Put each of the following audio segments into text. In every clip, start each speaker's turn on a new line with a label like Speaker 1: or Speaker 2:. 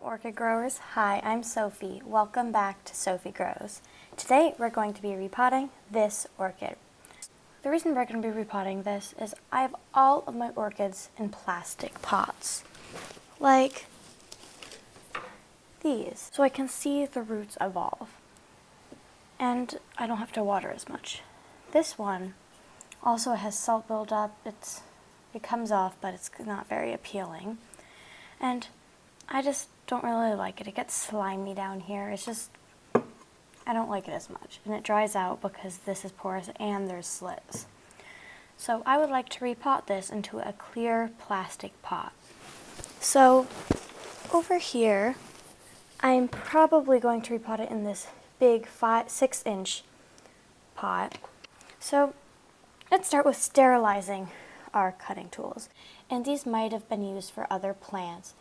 Speaker 1: orchid growers. Hi, I'm Sophie. Welcome back to Sophie Grows. Today we're going to be repotting this orchid. The reason we're going to be repotting this is I have all of my orchids in plastic pots, like these, so I can see the roots evolve and I don't have to water as much. This one also has salt buildup. It comes off, but it's not very appealing. And I just don't really like it. It gets slimy down here. It's just, I don't like it as much. And it dries out because this is porous and there's slits. So I would like to repot this into a clear plastic pot. So over here, I'm probably going to repot it in this big 6-inch pot. So let's start with sterilizing our cutting tools. And these might have been used for other plants.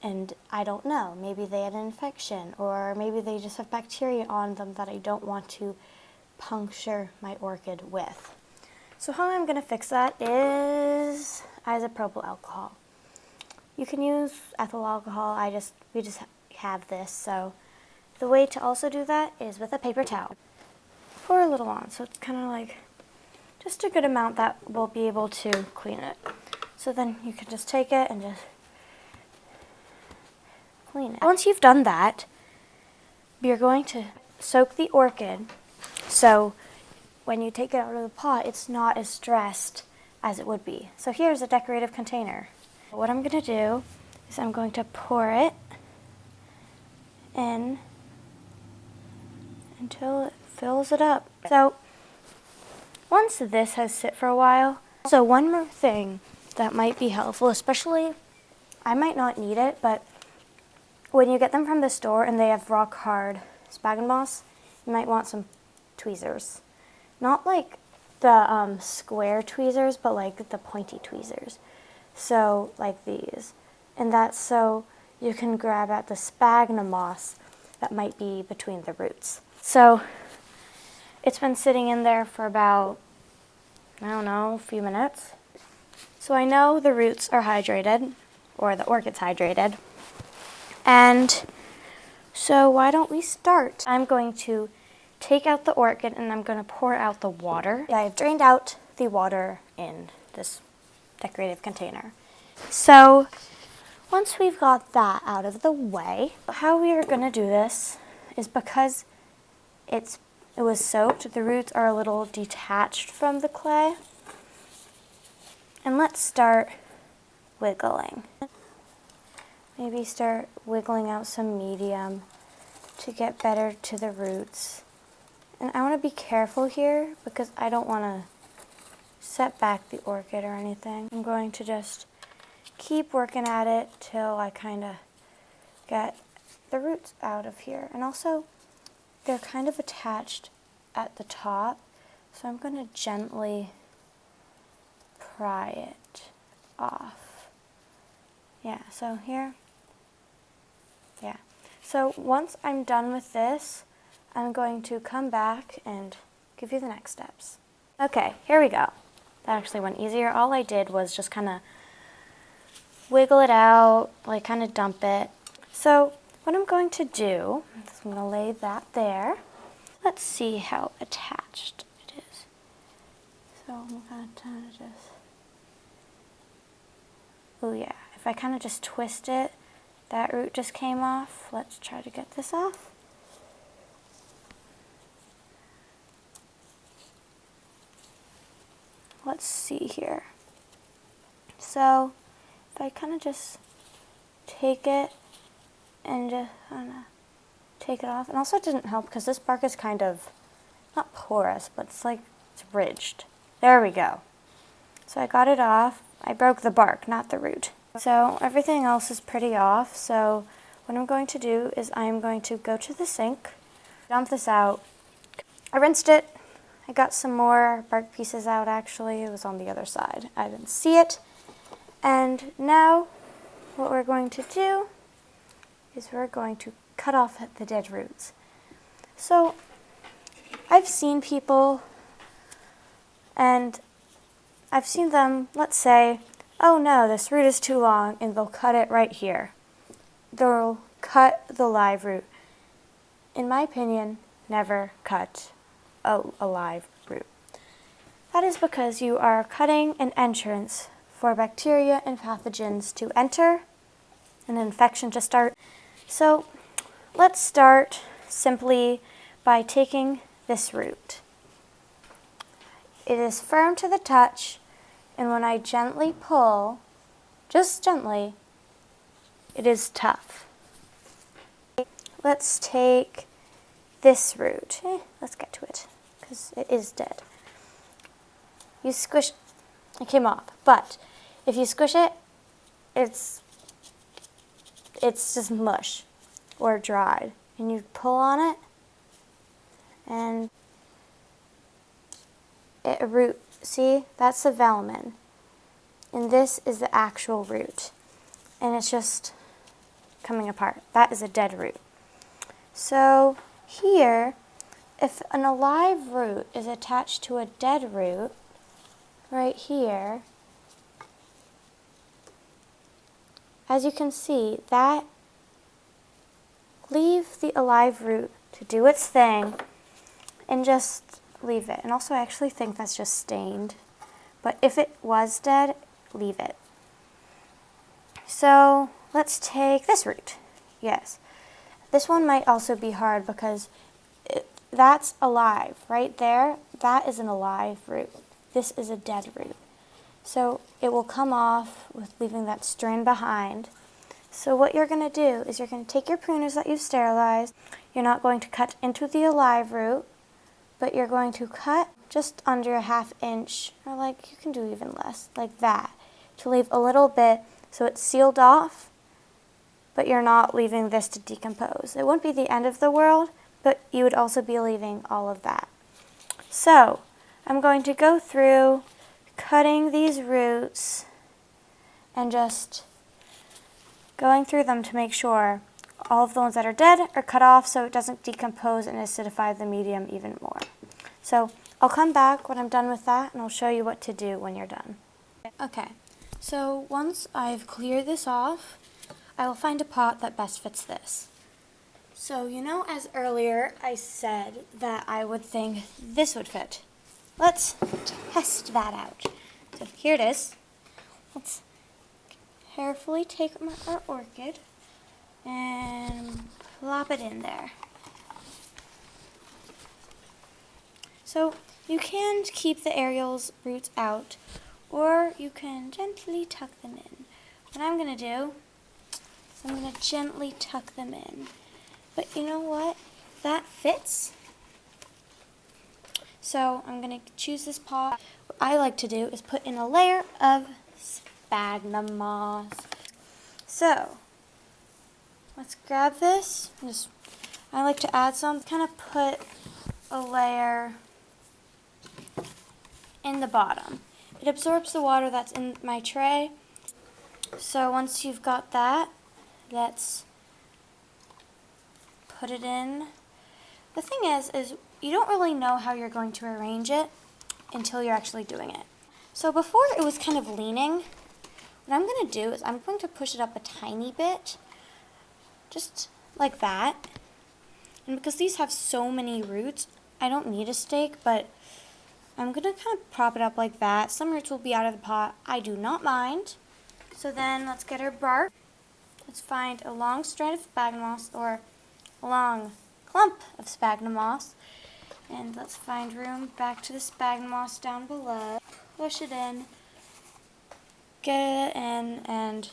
Speaker 1: And I don't know, maybe they had an infection, or maybe they just have bacteria on them that I don't want to puncture my orchid with. So how I'm going to fix that is isopropyl alcohol. You can use ethyl alcohol, we just have this, so the way to also do that is with a paper towel. Pour a little on, so it's kind of like just a good amount that will be able to clean it. So then you can just take it and just clean it. Once you've done that, you're going to soak the orchid so when you take it out of the pot, it's not as stressed as it would be. So here's a decorative container. What I'm going to do is I'm going to pour it in until it fills it up. So once this has sit for a while, so one more thing that might be helpful, especially, I might not need it, but when you get them from the store and they have rock hard sphagnum moss, you might want some tweezers. Not like the square tweezers, but like the pointy tweezers. So like these. And that's so you can grab at the sphagnum moss that might be between the roots. So it's been sitting in there for about, I don't know, a few minutes. So I know the roots are hydrated, or the orchid's hydrated. And so why don't we start? I'm going to take out the orchid and I'm going to pour out the water. I have drained out the water in this decorative container. So once we've got that out of the way, how we are going to do this is because it was soaked, the roots are a little detached from the clay. And let's start wiggling. Maybe start wiggling out some medium to get better to the roots. And I want to be careful here because I don't want to set back the orchid or anything. I'm going to just keep working at it till I kind of get the roots out of here. And also, they're kind of attached at the top, so I'm going to gently pry it off. Yeah, so here. Yeah. So once I'm done with this, I'm going to come back and give you the next steps. Okay, here we go. That actually went easier. All I did was just kind of wiggle it out, like kind of dump it. So what I'm going to do is I'm going to lay that there. Let's see how attached it is. So I'm going to kind of just, oh yeah, if I kind of just twist it, that root just came off. Let's try to get this off. Let's see here. So if I kind of just take it and just kind of take it off. And also it didn't help because this bark is kind of, not porous, but it's like it's ridged. There we go. So I got it off. I broke the bark, not the root. So everything else is pretty off. So what I'm going to do is I'm going to go to the sink, dump this out. I rinsed it. I got some more bark pieces out actually. It was on the other side. I didn't see it. And now what we're going to do is we're going to cut off the dead roots. So I've seen people and I've seen them, let's say, oh no, this root is too long, and they'll cut it right here. They'll cut the live root. In my opinion, never cut a live root. That is because you are cutting an entrance for bacteria and pathogens to enter, an infection to start. So let's start simply by taking this root. It is firm to the touch, and when I gently pull, just gently, it is tough. Let's take this root. Let's get to it, because it is dead. You squish, it came off, but if you squish it, it's just mush or dried. And you pull on it, and a root, see, that's the velamen. And this is the actual root. And it's just coming apart. That is a dead root. So here, if an alive root is attached to a dead root, right here, as you can see, that leave the alive root to do its thing and just leave it. And also I actually think that's just stained, but if it was dead, leave it. So let's take this root. Yes, this one might also be hard because that's alive right there. That is an alive root. This is a dead root. So it will come off with leaving that strand behind. So what you're going to do is you're going to take your pruners that you've sterilized. You're not going to cut into the alive root, but you're going to cut just under a 1/2 inch, or like you can do even less, like that, to leave a little bit so it's sealed off, but you're not leaving this to decompose. It wouldn't be the end of the world, but you would also be leaving all of that. So I'm going to go through cutting these roots and just going through them to make sure all of the ones that are dead are cut off so it doesn't decompose and acidify the medium even more. So I'll come back when I'm done with that and I'll show you what to do when you're done. Okay, so once I've cleared this off, I will find a pot that best fits this. So you know, as earlier I said that I would think this would fit. Let's test that out. So here it is. Let's carefully take our orchid and plop it in there. So you can keep the aerial's roots out, or you can gently tuck them in. What I'm going to do is I'm going to gently tuck them in. But you know what? That fits. So I'm going to choose this pot. What I like to do is put in a layer of sphagnum moss. So let's grab this. I like to add some, kind of put a layer in the bottom. It absorbs the water that's in my tray. So once you've got that, let's put it in. The thing is you don't really know how you're going to arrange it until you're actually doing it. So before it was kind of leaning. What I'm going to do is I'm going to push it up a tiny bit, just like that. And because these have so many roots, I don't need a stake, but I'm going to kind of prop it up like that. Some roots will be out of the pot. I do not mind. So then let's get our bark. Let's find a long strand of sphagnum moss, or a long clump of sphagnum moss. And let's find room back to the sphagnum moss down below. Push it in. Get it in, and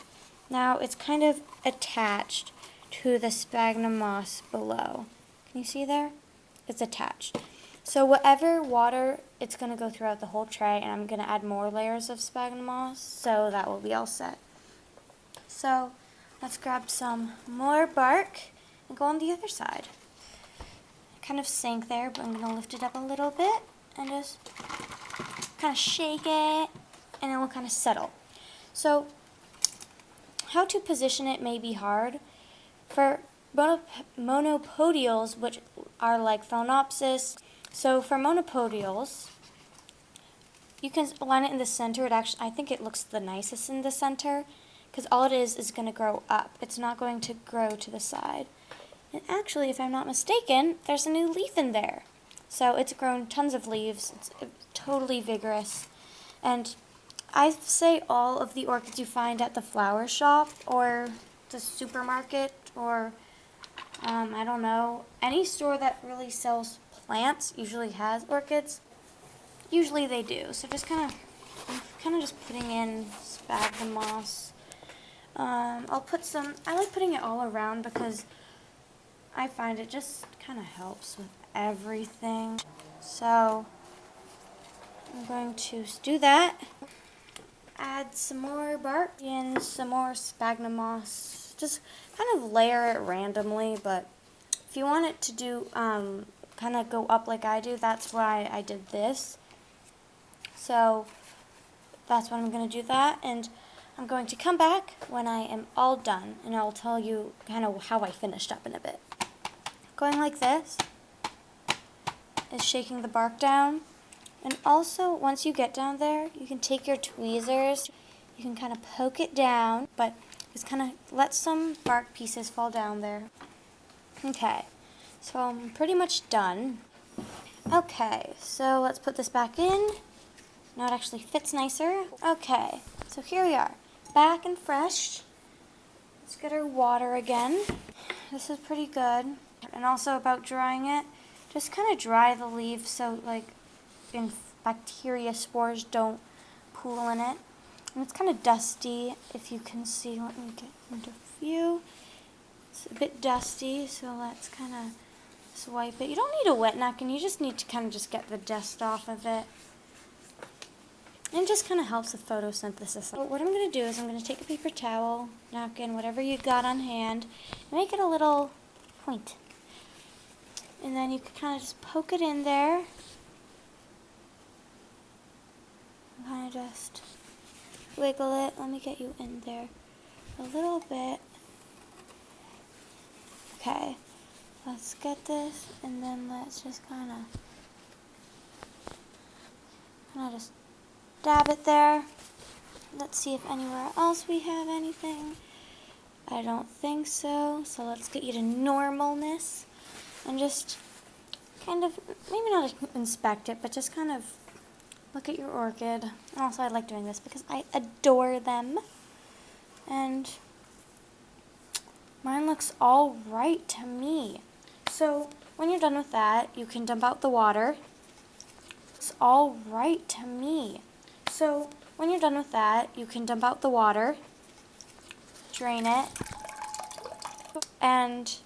Speaker 1: now it's kind of attached to the sphagnum moss below. Can you see there? It's attached. So whatever water, it's going to go throughout the whole tray, and I'm going to add more layers of sphagnum moss, so that will be all set. So let's grab some more bark and go on the other side. It kind of sank there, but I'm going to lift it up a little bit and just kind of shake it, and it will kind of settle. So how to position it may be hard. For monopodials, which are like phalaenopsis, so for monopodials, you can line it in the center. I think it looks the nicest in the center, because all it is going to grow up. It's not going to grow to the side. And actually, if I'm not mistaken, there's a new leaf in there. So it's grown tons of leaves. It's totally vigorous. And I'd say all of the orchids you find at the flower shop or the supermarket or, I don't know, any store that really sells plants usually has orchids. Usually they do. So just kind of just putting in sphagnum moss. I'll put some, I like putting it all around because I find it just kind of helps with everything. So I'm going to do that. Add some more bark and some more sphagnum moss. Just kind of layer it randomly, but if you want it to do, kind of go up like I do, that's why I did this. So that's when I'm going to do that, and I'm going to come back when I am all done, and I'll tell you kind of how I finished up in a bit. Going like this is shaking the bark down, and also once you get down there, you can take your tweezers, you can kind of poke it down, but just kind of let some bark pieces fall down there. Okay, so I'm pretty much done. Okay, so let's put this back in. Now it actually fits nicer. Okay, so here we are, back and fresh. Let's get our water again. This is pretty good. And also about drying it, just kind of dry the leaves so like bacteria spores don't pool in it. And it's kind of dusty, if you can see. Let me get into view. It's a bit dusty, so let's kind of swipe it. You don't need a wet napkin, you just need to kind of just get the dust off of it. And it just kind of helps with photosynthesis. So what I'm going to do is I'm going to take a paper towel, napkin, whatever you got on hand, and make it a little point. And then you can kind of just poke it in there. And kind of just wiggle it. Let me get you in there a little bit. Okay, let's get this, and then let's just kind of just dab it there. Let's see if anywhere else we have anything. I don't think so. So let's get you to normalness and just kind of, maybe not inspect it, but just kind of look at your orchid. And also I like doing this because I adore them. And mine looks all right to me. So when you're done with that, you can dump out the water. It's all right to me. So when you're done with that, you can dump out the water, drain it, and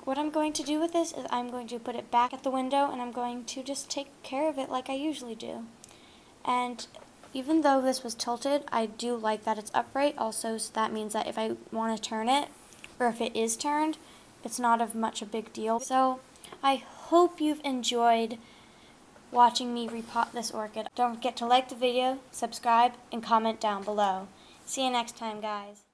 Speaker 1: what I'm going to do with this is I'm going to put it back at the window, and I'm going to just take care of it like I usually do. And even though this was tilted, I do like that it's upright also, so that means that if I want to turn it, or if it is turned, it's not of much a big deal. So I hope you've enjoyed watching me repot this orchid. Don't forget to like the video, subscribe, and comment down below. See you next time, guys.